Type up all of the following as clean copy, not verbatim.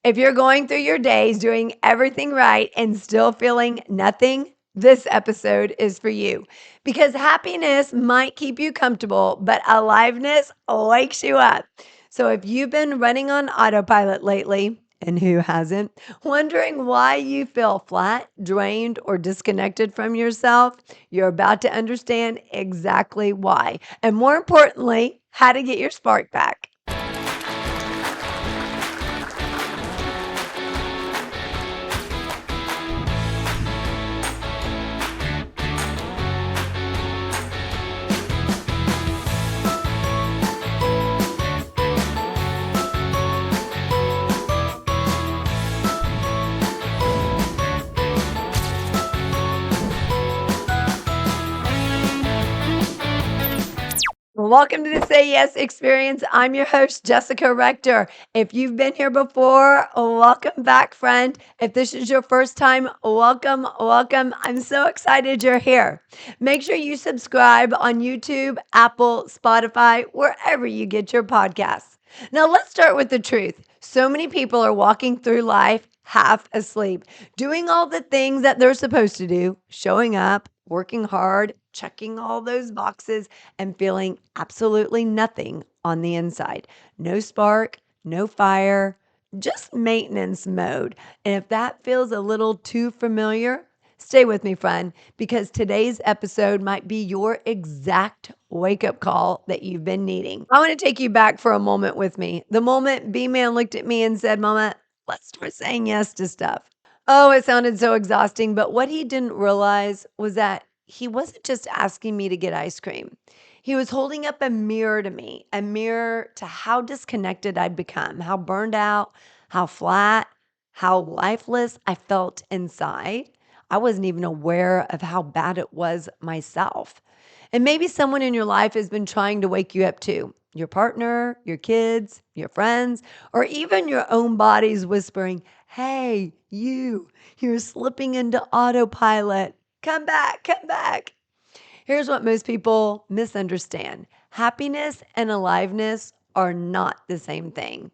If you're going through your days doing everything right and still feeling nothing, this episode is for you because happiness might keep you comfortable, but aliveness wakes you up. So if you've been running on autopilot lately, and who hasn't, wondering why you feel flat, drained, or disconnected from yourself, you're about to understand exactly why. And more importantly, how to get your spark back. Welcome to the Say Yes Experience. I'm your host, Jessica Rector. If you've been here before, welcome back, friend. If this is your first time, welcome, welcome. I'm so excited you're here. Make sure you subscribe on YouTube, Apple, Spotify, wherever you get your podcasts. Now, let's start with the truth. So many people are walking through life half asleep, doing all the things that they're supposed to do, showing up, working hard, checking all those boxes, and feeling absolutely nothing on the inside. No spark, no fire, just maintenance mode. And if that feels a little too familiar, stay with me, friend, because today's episode might be your exact wake up call that you've been needing. I want to take you back for a moment with me. The moment B Man looked at me and said, Mama, let's start saying yes to stuff. Oh, it sounded so exhausting. But what he didn't realize was that he wasn't just asking me to get ice cream. He was holding up a mirror to me, a mirror to how disconnected I'd become, how burned out, how flat, how lifeless I felt inside. I wasn't even aware of how bad it was myself. And maybe someone in your life has been trying to wake you up too. Your partner, your kids, your friends, or even your own body's whispering, hey, you're slipping into autopilot. Come back, come back. Here's what most people misunderstand: happiness and aliveness are not the same thing.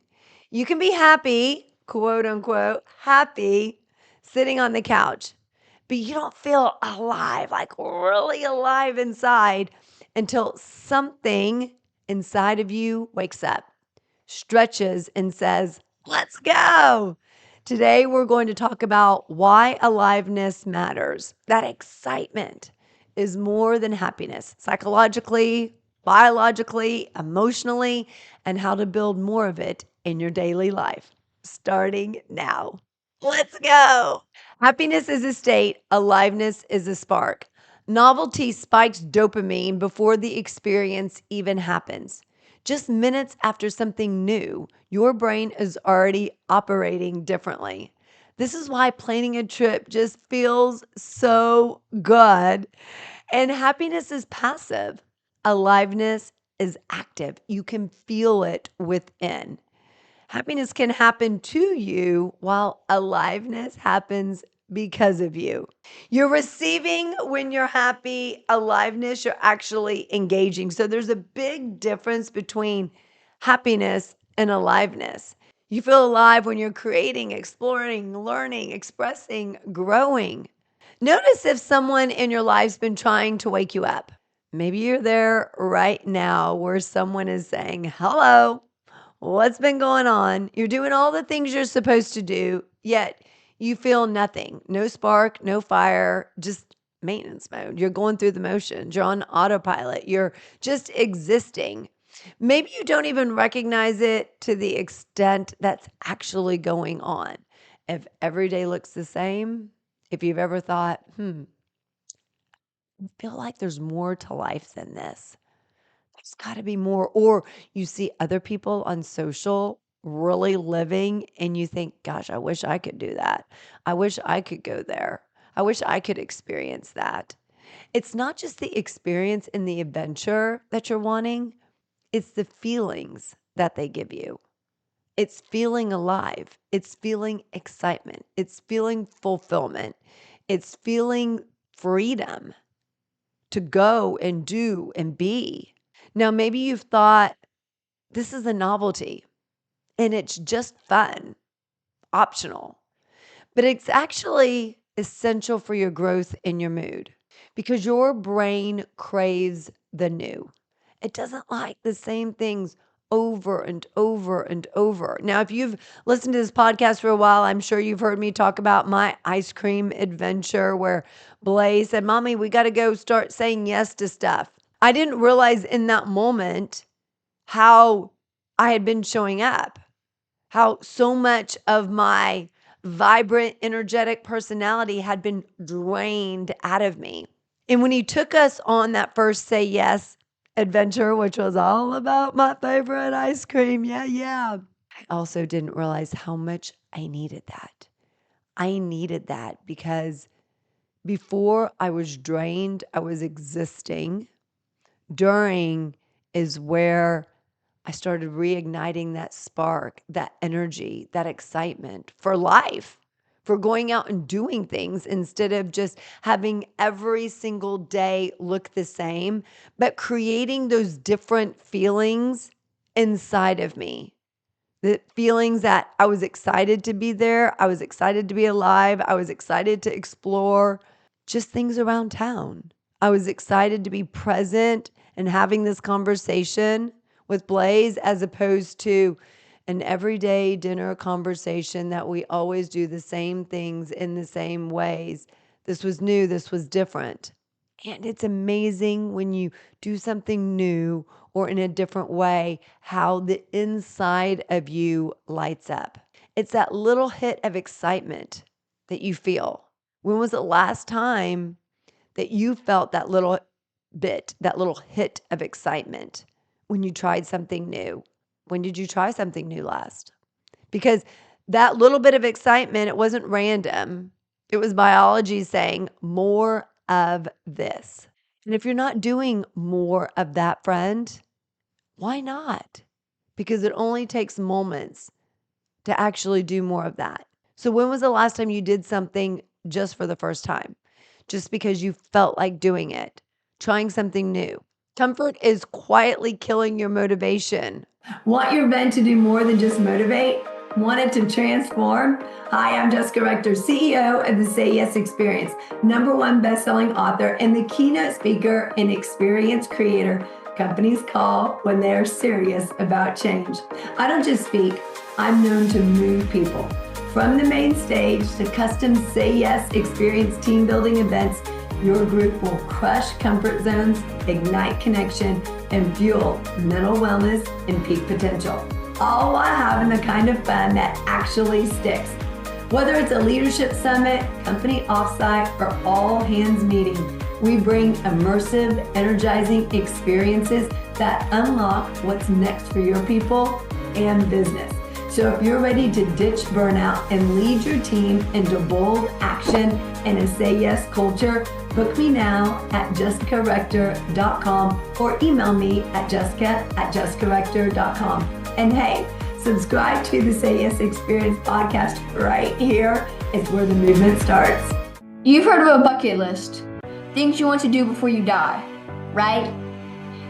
You can be happy, quote unquote, happy, sitting on the couch, but you don't feel alive, like really alive inside until something inside of you wakes up, stretches, and says, let's go. Today, we're going to talk about why aliveness matters. That excitement is more than happiness, psychologically, biologically, emotionally, and how to build more of it in your daily life, starting now. Let's go. Happiness is a state, aliveness is a spark. Novelty spikes dopamine before the experience even happens. Just minutes after something new, your brain is already operating differently. This is why planning a trip just feels so good. And happiness is passive, aliveness is active. You can feel it within. Happiness can happen to you while aliveness happens because of you. You're receiving when you're happy, aliveness, you're actually engaging. So there's a big difference between happiness and aliveness. You feel alive when you're creating, exploring, learning, expressing, growing. Notice if someone in your life's been trying to wake you up. Maybe you're there right now where someone is saying, hello, what's been going on? You're doing all the things you're supposed to do, yet you feel nothing. No spark, no fire, just maintenance mode. You're going through the motions. You're on autopilot. You're just existing. Maybe you don't even recognize it to the extent that's actually going on. If every day looks the same, if you've ever thought, I feel like there's more to life than this. There's got to be more. Or you see other people on social really living and you think, gosh, I wish I could do that. I wish I could go there. I wish I could experience that. It's not just the experience and the adventure that you're wanting, it's the feelings that they give you. It's feeling alive, it's feeling excitement, it's feeling fulfillment, it's feeling freedom to go and do and be. Now, maybe you've thought this is a novelty and it's just fun. optional, but it's actually essential for your growth and your mood because your brain craves the new. It doesn't like the same things over and over and over. Now, if you've listened to this podcast for a while, I'm sure you've heard me talk about my ice cream adventure where Blaze said, Mommy, we got to go start saying yes to stuff. I didn't realize in that moment how I had been showing up, how so much of my vibrant, energetic personality had been drained out of me. And when he took us on that first Say Yes adventure, which was all about my favorite ice cream, yeah, I also didn't realize how much I needed that. I needed that because before I was drained, I was existing. During is where I started reigniting that spark, that energy, that excitement for life, for going out and doing things instead of just having every single day look the same, but creating those different feelings inside of me. The feelings that I was excited to be there, I was excited to be alive, I was excited to explore just things around town. I was excited to be present and having this conversation with Blaze as opposed to an everyday dinner conversation that we always do the same things in the same ways. This was new, this was different. And it's amazing when you do something new or in a different way, how the inside of you lights up. It's that little hit of excitement that you feel. When was the last time that you felt that little bit, that little hit of excitement when you tried something new? When did you try something new last? Because that little bit of excitement, it wasn't random. It was biology saying more of this. And if you're not doing more of that, friend, why not? Because it only takes moments to actually do more of that. So when was the last time you did something just for the first time? Just because you felt like doing it, trying something new. Comfort is quietly killing your motivation. Want your event to do more than just motivate? Want it to transform? Hi, I'm Jessica Rector, CEO of the Say Yes Experience, #1 best-selling author, and the keynote speaker and experience creator companies call when they're serious about change. I don't just speak, I'm known to move people. From the main stage to custom Say Yes Experience team building events, your group will crush comfort zones, ignite connection, and fuel mental wellness and peak potential, all while having the kind of fun that actually sticks. Whether it's a leadership summit, company offsite, or all hands meeting, we bring immersive, energizing experiences that unlock what's next for your people and business. So if you're ready to ditch burnout and lead your team into bold action and a Say Yes culture, book me now at jessicarector.com or email me at jessica@jessicarector.com. And hey, subscribe to the Say Yes Experience podcast right here. It's where the movement starts. You've heard of a bucket list, things you want to do before you die, right?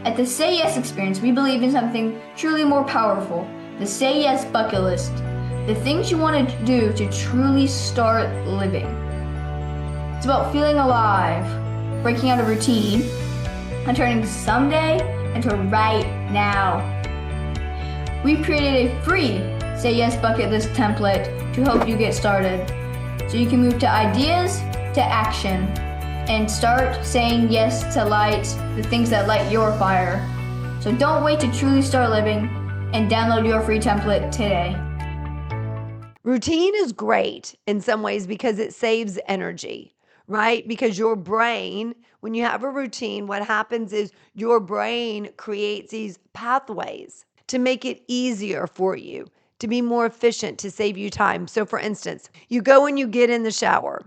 At the Say Yes Experience, we believe in something truly more powerful. The Say Yes bucket list, the things you want to do to truly start living. It's about feeling alive, breaking out of routine, and turning someday into right now. We've created a free Say Yes bucket list template to help you get started, so you can move to ideas to action and start saying yes to light the things that light your fire. So don't wait to truly start living, and download your free template today. Routine is great in some ways because it saves energy, right? Because your brain, when you have a routine, what happens is your brain creates these pathways to make it easier for you, to be more efficient, to save you time. So for instance, you go and you get in the shower.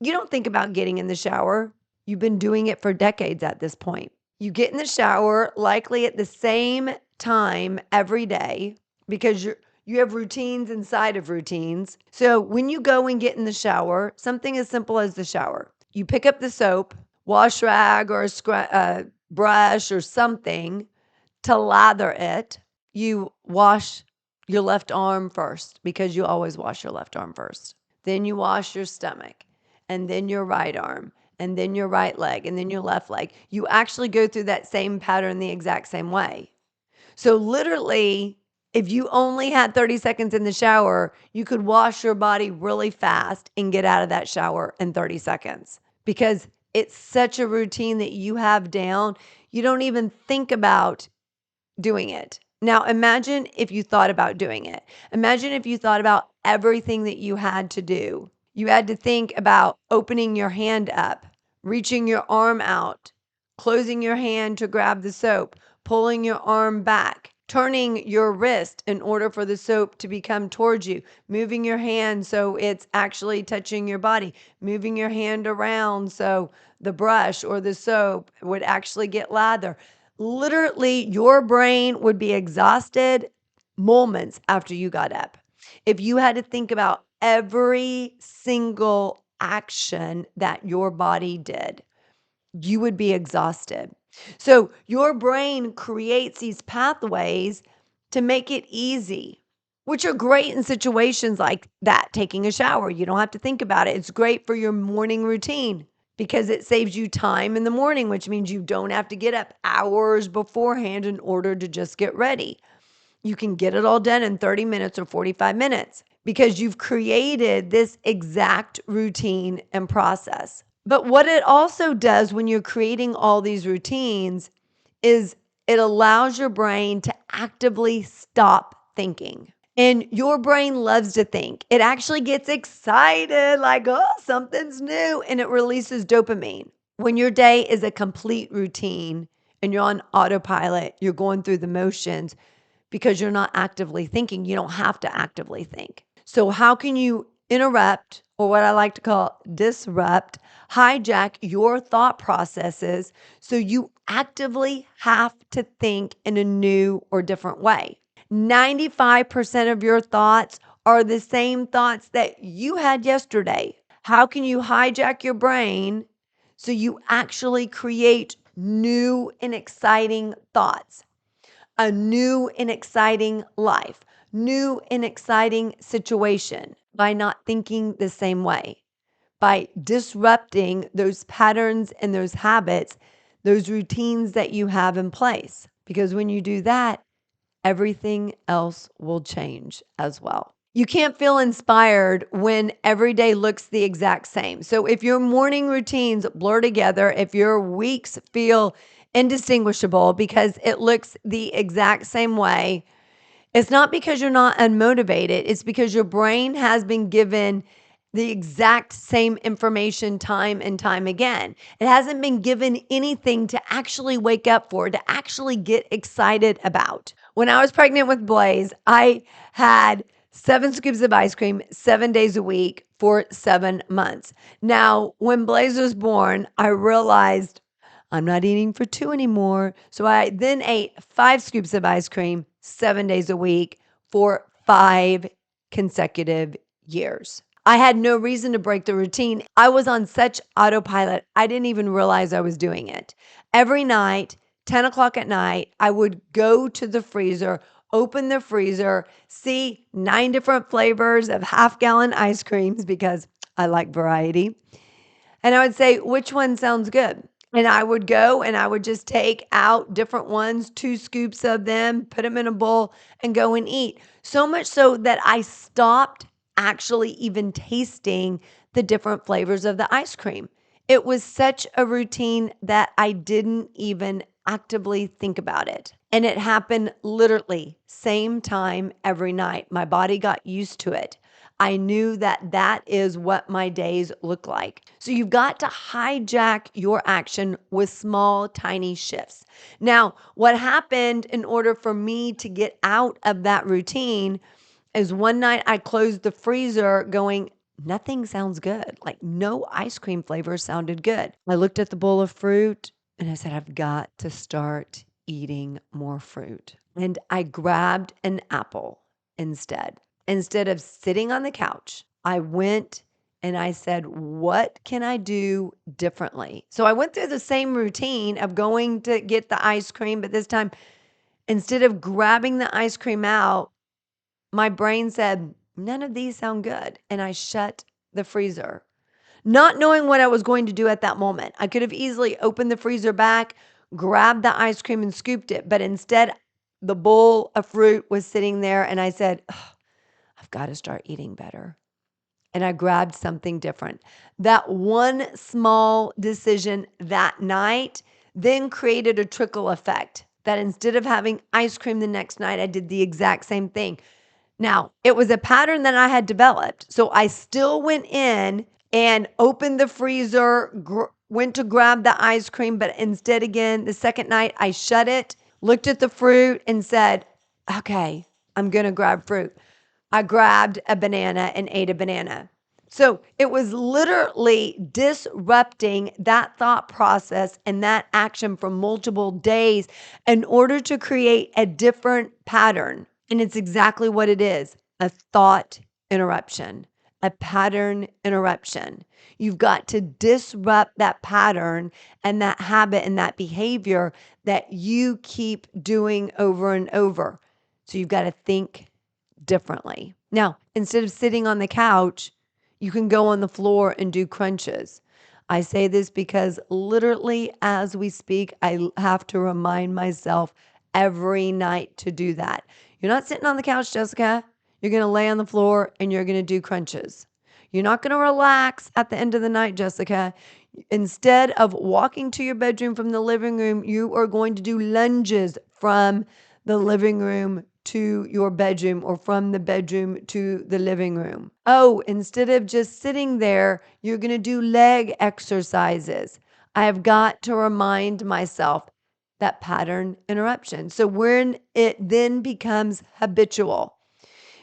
You don't think about getting in the shower. You've been doing it for decades at this point. You get in the shower likely at the same time every day because you have routines inside of routines. So when you go and get in the shower, something as simple as the shower, you pick up the soap, wash rag or a brush or something to lather it. You wash your left arm first, because you always wash your left arm first. Then you wash your stomach, and then your right arm, and then your right leg, and then your left leg. You actually go through that same pattern the exact same way. So literally, if you only had 30 seconds in the shower, you could wash your body really fast and get out of that shower in 30 seconds, because it's such a routine that you have down. You don't even think about doing it. Now, imagine if you thought about doing it. Imagine if you thought about everything that you had to do. You had to think about opening your hand up, reaching your arm out, closing your hand to grab the soap, pulling your arm back, turning your wrist in order for the soap to become towards you, moving your hand so it's actually touching your body, moving your hand around so the brush or the soap would actually get lather. Literally, your brain would be exhausted moments after you got up. If you had to think about every single action that your body did, you would be exhausted. So your brain creates these pathways to make it easy, which are great in situations like that, taking a shower. You don't have to think about it. It's great for your morning routine because it saves you time in the morning, which means you don't have to get up hours beforehand in order to just get ready. You can get it all done in 30 minutes or 45 minutes because you've created this exact routine and process. But what it also does when you're creating all these routines is it allows your brain to actively stop thinking. And your brain loves to think. It actually gets excited, like, oh, something's new, and it releases dopamine. When your day is a complete routine and you're on autopilot, you're going through the motions because you're not actively thinking. You don't have to actively think. So, how can you interrupt, or what I like to call disrupt, hijack your thought processes so you actively have to think in a new or different way? 95% of your thoughts are the same thoughts that you had yesterday. How can you hijack your brain so you actually create new and exciting thoughts, a new and exciting life, new and exciting situation by not thinking the same way, by disrupting those patterns and those habits, those routines that you have in place? Because when you do that, everything else will change as well. You can't feel inspired when every day looks the exact same. So if your morning routines blur together, if your weeks feel indistinguishable because it looks the exact same way, it's not because you're not unmotivated. It's because your brain has been given the exact same information time and time again. It hasn't been given anything to actually wake up for, to actually get excited about. When I was pregnant with Blaze, I had 7 scoops of ice cream 7 days a week for 7 months. Now, when Blaze was born, I realized I'm not eating for 2 anymore. So I then ate 5 scoops of ice cream 7 days a week for 5 consecutive years. I had no reason to break the routine. I was on such autopilot, I didn't even realize I was doing it. Every night, 10 o'clock at night, I would go to the freezer, open the freezer, see 9 different flavors of half-gallon ice creams because I like variety. And I would say, which one sounds good? And I would go and I would just take out different ones, 2 scoops of them, put them in a bowl and go and eat. So much so that I stopped actually even tasting the different flavors of the ice cream. It was such a routine that I didn't even actively think about it. And it happened literally same time every night. My body got used to it. I knew that that is what my days look like. So you've got to hijack your action with small, tiny shifts. Now, what happened in order for me to get out of that routine is one night I closed the freezer going, nothing sounds good. Like no ice cream flavor sounded good. I looked at the bowl of fruit and I said, I've got to start eating more fruit. And I grabbed an apple instead. Instead of sitting on the couch, I went and I said, what can I do differently? So I went through the same routine of going to get the ice cream, but this time, instead of grabbing the ice cream out, my brain said, none of these sound good. And I shut the freezer, not knowing what I was going to do at that moment. I could have easily opened the freezer back, grabbed the ice cream and scooped it. But instead, the bowl of fruit was sitting there. And I said, I've got to start eating better. And I grabbed something different. That one small decision that night then created a trickle effect that instead of having ice cream the next night, I did the exact same thing. Now, it was a pattern that I had developed. So I still went in and opened the freezer, went to grab the ice cream. But instead, again, the second night, I shut it, looked at the fruit and said, okay, I'm going to grab fruit. I grabbed a banana and ate a banana. So it was literally disrupting that thought process and that action for multiple days in order to create a different pattern. And it's exactly what it is, a thought interruption, a pattern interruption. You've got to disrupt that pattern and that habit and that behavior that you keep doing over and over. So you've got to think differently. Now, instead of sitting on the couch, you can go on the floor and do crunches. I say this because literally as we speak, I have to remind myself every night to do that. You're not sitting on the couch, Jessica. You're going to lay on the floor and you're going to do crunches. You're not going to relax at the end of the night, Jessica. Instead of walking to your bedroom from the living room, you are going to do lunges from the living room to your bedroom or from the bedroom to the living room. Oh, instead of just sitting there, you're going to do leg exercises. I have got to remind myself that pattern interruption. So when it then becomes habitual,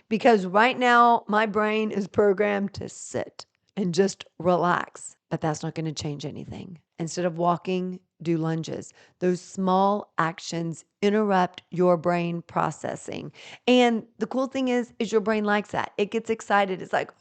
because right now my brain is programmed to sit and just relax, but that's not going to change anything. Instead of walking, do lunges. Those small actions interrupt your brain processing. And the cool thing is your brain likes that. It gets excited. It's like,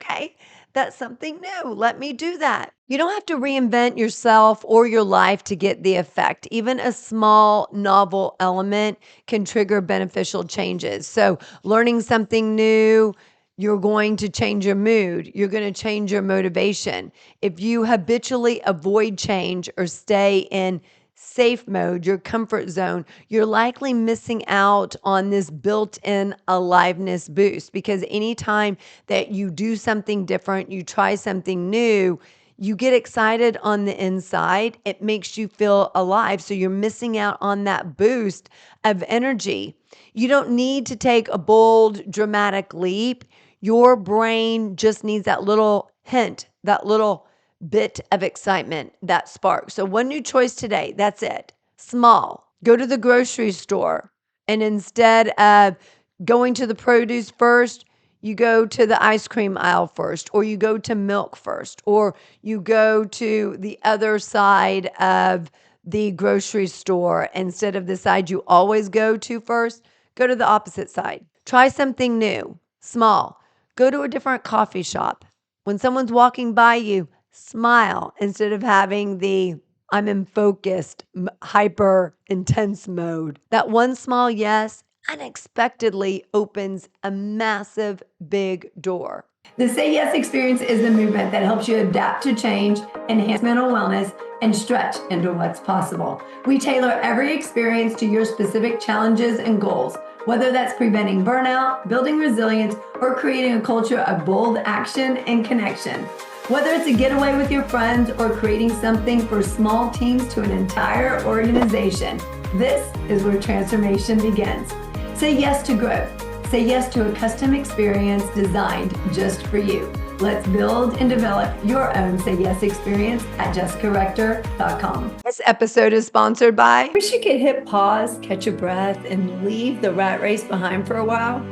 okay, that's something new. Let me do that. You don't have to reinvent yourself or your life to get the effect. Even a small novel element can trigger beneficial changes. So learning something new, you're going to change your mood. You're going to change your motivation. If you habitually avoid change or stay in safe mode, your comfort zone, you're likely missing out on this built-in aliveness boost, because anytime that you do something different, you try something new, you get excited on the inside. It makes you feel alive. So you're missing out on that boost of energy. You don't need to take a bold, dramatic leap. Your brain just needs that little hint, that little bit of excitement, that spark. So one new choice today, that's it. Small. Go to the grocery store, and instead of going to the produce first, you go to the ice cream aisle first, or you go to milk first, or you go to the other side of the grocery store instead of the side you always go to first. Go to the opposite side. Try something new, small. Go to a different coffee shop. When someone's walking by you, smile instead of having the I'm in focused, hyper intense mode. That one small yes unexpectedly opens a massive big door. The Say Yes experience is the movement that helps you adapt to change, enhance mental wellness, and stretch into what's possible. We tailor every experience to your specific challenges and goals, whether that's preventing burnout, building resilience, or creating a culture of bold action and connection. Whether it's a getaway with your friends or creating something for small teams to an entire organization, this is where transformation begins. Say yes to growth. Say yes to a custom experience designed just for you. Let's build and develop your own Say Yes experience at jessicarector.com. This episode is sponsored by... Wish you could hit pause, catch a breath, and leave the rat race behind for a while?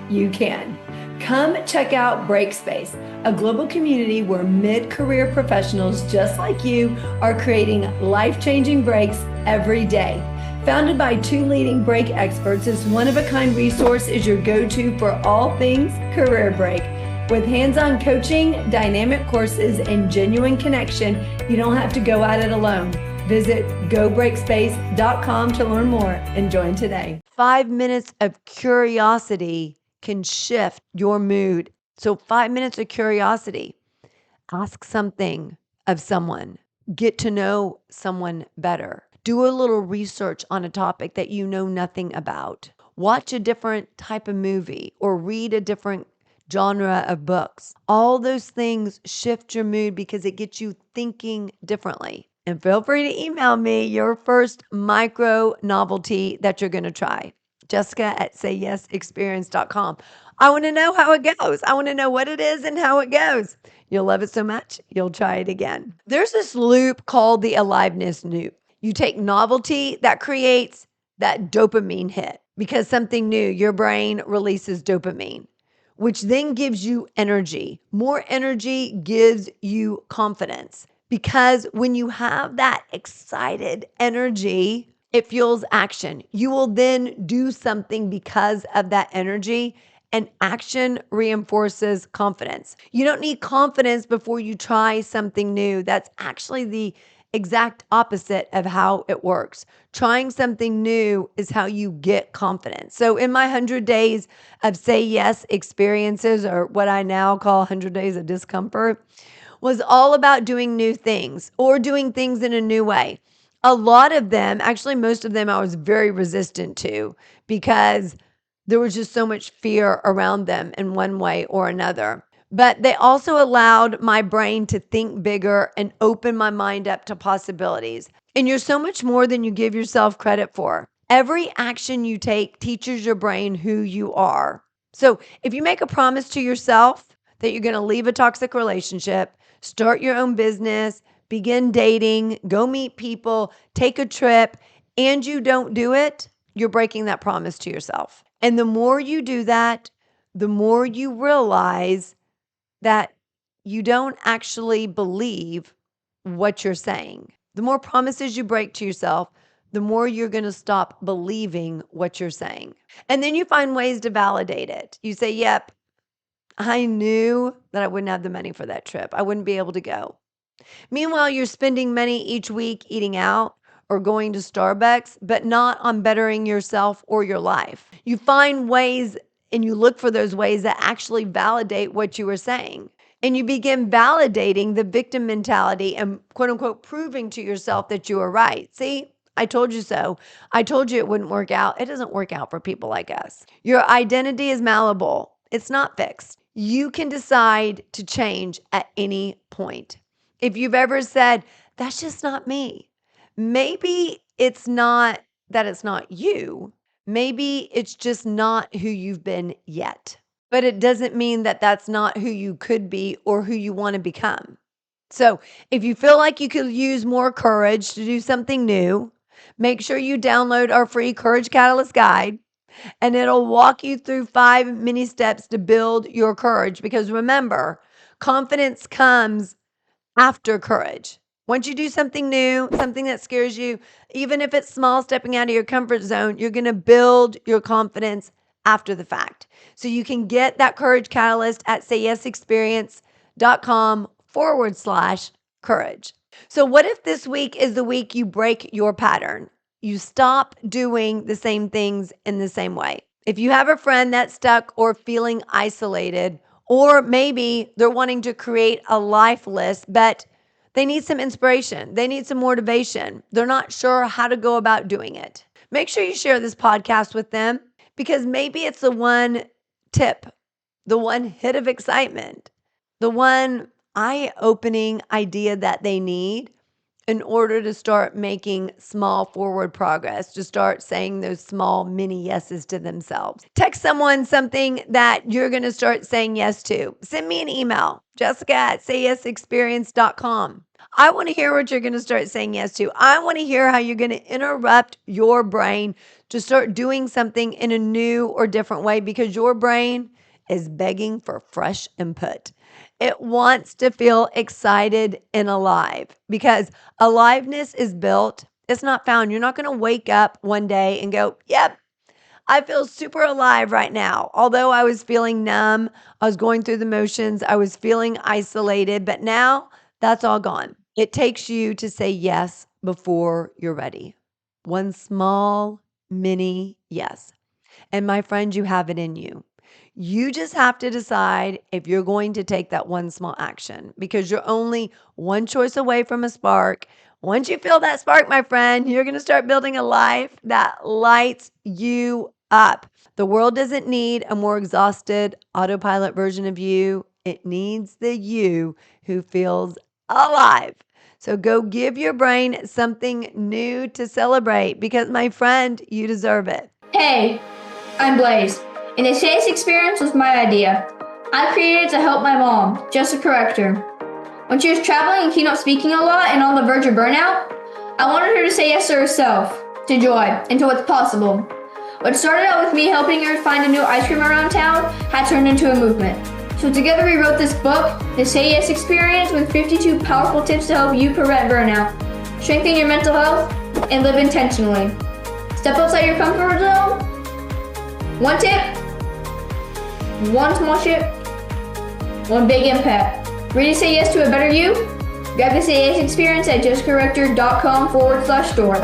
You can. Come check out Breakspace, a global community where mid-career professionals just like you are creating life-changing breaks every day. Founded by two leading break experts, this one-of-a-kind resource is your go-to for all things career break. With hands-on coaching, dynamic courses, and genuine connection, you don't have to go at it alone. Visit gobreakspace.com to learn more and join today. 5 minutes of curiosity can shift your mood. So 5 minutes of curiosity. Ask something of someone. Get to know someone better. Do a little research on a topic that you know nothing about. Watch a different type of movie or read a different genre of books. All those things shift your mood because it gets you thinking differently. And feel free to email me your first micro novelty that you're going to try. Jessica@sayyesexperience.com. I want to know how it goes. I want to know what it is and how it goes. You'll love it so much, you'll try it again. There's this loop called the aliveness loop. You take novelty that creates that dopamine hit because something new, your brain releases dopamine, which then gives you energy. More energy gives you confidence because when you have that excited energy, it fuels action. You will then do something because of that energy, and action reinforces confidence. You don't need confidence before you try something new. That's actually the exact opposite of how it works. Trying something new is how you get confidence. So, in my 100 days of say yes experiences, or what I now call 100 days of discomfort, was all about doing new things or doing things in a new way. A lot of them, actually, most of them, I was very resistant to because there was just so much fear around them in one way or another. But they also allowed my brain to think bigger and open my mind up to possibilities. And you're so much more than you give yourself credit for. Every action you take teaches your brain who you are. So if you make a promise to yourself that you're going to leave a toxic relationship, start your own business, begin dating, go meet people, take a trip, and you don't do it, you're breaking that promise to yourself. And the more you do that, the more you realize that you don't actually believe what you're saying. The more promises you break to yourself, the more you're going to stop believing what you're saying. And then you find ways to validate it. You say, yep, I knew that I wouldn't have the money for that trip. I wouldn't be able to go. Meanwhile, you're spending money each week eating out or going to Starbucks, but not on bettering yourself or your life. You find ways and you look for those ways that actually validate what you were saying. And you begin validating the victim mentality and quote unquote proving to yourself that you are right. See, I told you so. I told you it wouldn't work out. It doesn't work out for people like us. Your identity is malleable, it's not fixed. You can decide to change at any point. If you've ever said, that's just not me, maybe it's not that it's not you. Maybe it's just not who you've been yet. But it doesn't mean that that's not who you could be or who you want to become. So if you feel like you could use more courage to do something new, make sure you download our free Courage Catalyst guide, and it'll walk you through 5 mini steps to build your courage. Because remember, confidence comes after courage. Once you do something new, something that scares you, even if it's small, stepping out of your comfort zone, you're going to build your confidence after the fact. So you can get that courage catalyst at sayyesexperience.com/courage. So what if this week is the week you break your pattern? You stop doing the same things in the same way. If you have a friend that's stuck or feeling isolated, or maybe they're wanting to create a life list, but they need some inspiration, they need some motivation, they're not sure how to go about doing it, make sure you share this podcast with them because maybe it's the one tip, the one hit of excitement, the one eye-opening idea that they need in order to start making small forward progress, to start saying those small mini yeses to themselves. Text someone something that you're going to start saying yes to. Send me an email, jessica@sayyesexperience.com. I want to hear what you're going to start saying yes to. I want to hear how you're going to interrupt your brain to start doing something in a new or different way because your brain is begging for fresh input. It wants to feel excited and alive because aliveness is built, it's not found. You're not going to wake up one day and go, yep, I feel super alive right now. Although I was feeling numb, I was going through the motions, I was feeling isolated, but now that's all gone. It takes you to say yes before you're ready. One small, mini yes. And my friend, you have it in you. You just have to decide if you're going to take that one small action because you're only one choice away from a spark. Once you feel that spark, my friend, you're going to start building a life that lights you up. The world doesn't need a more exhausted autopilot version of you. It needs the you who feels alive. So go give your brain something new to celebrate because, my friend, you deserve it. Hey, I'm Blaze, and the SAYS experience was my idea. I created it to help my mom, Jessica Rector. When she was traveling and keynote speaking a lot and on the verge of burnout, I wanted her to say yes to herself, to joy, and to what's possible. What started out with me helping her find a new ice cream around town had turned into a movement. So together we wrote this book, The Say Yes Experience, with 52 powerful tips to help you prevent burnout, strengthen your mental health, and live intentionally. Step outside your comfort zone. One tip, one small shift, one big impact. Ready to say yes to a better you? Grab the Say Yes Experience at jessicarector.com/store.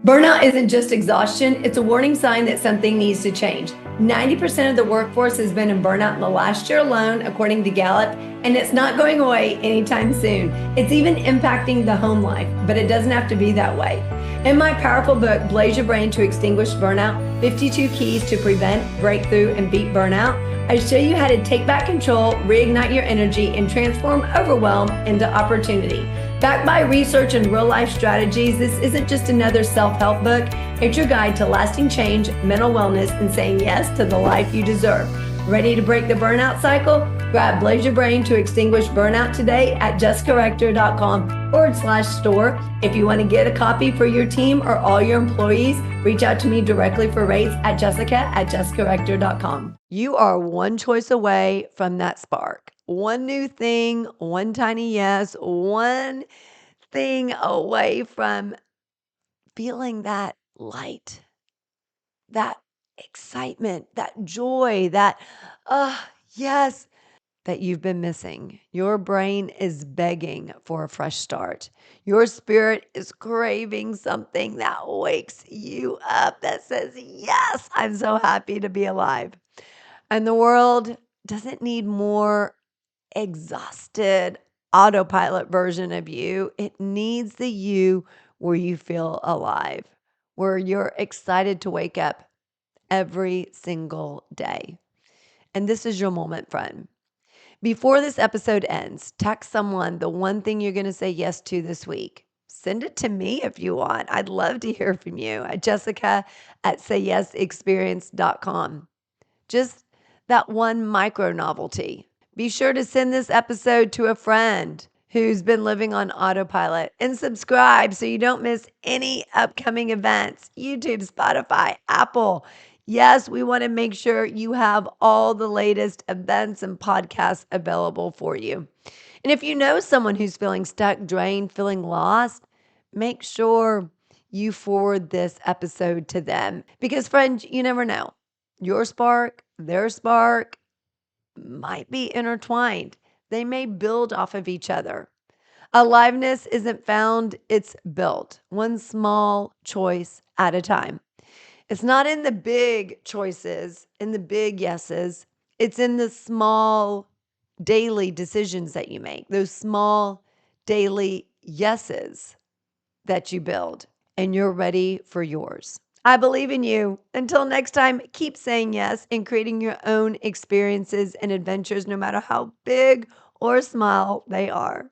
Burnout isn't just exhaustion, it's a warning sign that something needs to change. 90% of the workforce has been in burnout in the last year alone, according to Gallup, and it's not going away anytime soon. It's even impacting the home life, but it doesn't have to be that way. In my powerful book, Blaze Your Brain to Extinguish Burnout, 52 Keys to Prevent, Breakthrough, and Beat Burnout, I show you how to take back control, reignite your energy, and transform overwhelm into opportunity. Backed by research and real-life strategies, this isn't just another self-help book. It's your guide to lasting change, mental wellness, and saying yes to the life you deserve. Ready to break the burnout cycle? Grab Blaze Your Brain to Extinguish Burnout today at jessicarector.com/store. If you want to get a copy for your team or all your employees, reach out to me directly for rates at jessica@jessicarector.com. You are one choice away from that spark. One new thing, one tiny yes, one thing away from feeling that light, that excitement, that joy, that, yes, that you've been missing. Your brain is begging for a fresh start. Your spirit is craving something that wakes you up, that says, yes, I'm so happy to be alive. And the world doesn't need more exhausted autopilot version of you. It needs the you where you feel alive, where you're excited to wake up every single day. And this is your moment, friend. Before this episode ends, text someone the one thing you're going to say yes to this week. Send it to me if you want. I'd love to hear from you at jessica@sayyesexperience.com. Just that one micro novelty. Be sure to send this episode to a friend who's been living on autopilot and subscribe so you don't miss any upcoming events. YouTube, Spotify, Apple. Yes, we want to make sure you have all the latest events and podcasts available for you. And if you know someone who's feeling stuck, drained, feeling lost, make sure you forward this episode to them because, friends, you never know. Your spark, their spark might be intertwined. They may build off of each other. Aliveness isn't found, it's built, one small choice at a time. It's not in the big choices, in the big yeses. It's in the small daily decisions that you make, those small daily yeses that you build, and you're ready for yours. I believe in you. Until next time, keep saying yes and creating your own experiences and adventures, no matter how big or small they are.